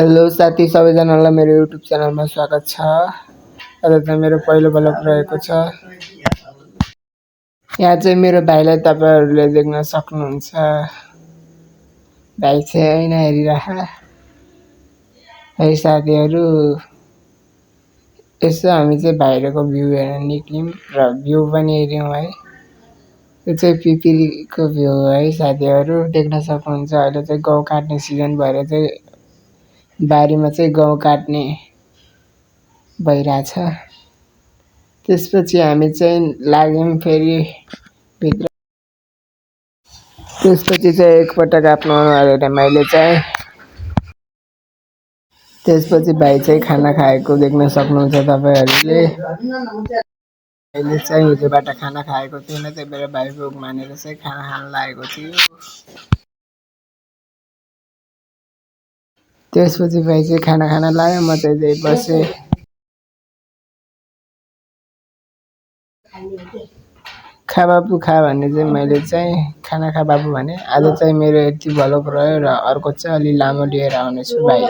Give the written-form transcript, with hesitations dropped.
Hello साथी सबैजनालाई मेरो युट्युब च्यानलमा स्वागत छ। आज चाहिँ मेरो पहिलो ब्लग रहेको छ। यहाँ चाहिँ मेरो भाइलाई तपाईहरुले देख्न सक्नुहुन्छ। भाइ चाहिँ ऐना हेरिराख। है साथीहरु, यसो हामी चाहिँ बाहिरको भ्यू हेर्न निक्ल्यौं र भ्यू पनि हेर्यौं है। यो चाहिँ पिपिलीको भ्यू है साथीहरु, देख्न सक्नुहुन्छ। अहिले चाहिँ गहुँ काट्ने सिजन भएर चाहिँ बारीमा चाहिँ गहुँ काट्ने भइराछ। त्यसपछि हामी चाहिँ लाग्यौं फेरि भित्र। त्यसपछि चाहिँ एकपटक आफ्नो अनुहार हेरेँ मैले चाहिँ। त्यसपछि भाइ चाहिँ खाना खाएको देख्न सक्नुहुन्छ तपाईहरुले। अहिले चाहिँ हिजोबाट खाना खाएको थिएन, त्यही भएर भाइ भोक मानेर चाहिँ खाना खान लागेको थियो। त्यसपछि भाइ चाहिँ खाना खान लाग्यो, म चाहिँ त्यही बसेँ। खा बाबु खा भन्ने चाहिँ मैले चाहिँ खाना खा बाबु भने। आज चाहिँ मेरो यति भ्लग रह्यो र अर्को चाहिँ अलि लामो लिएर आउनेछु भाइ।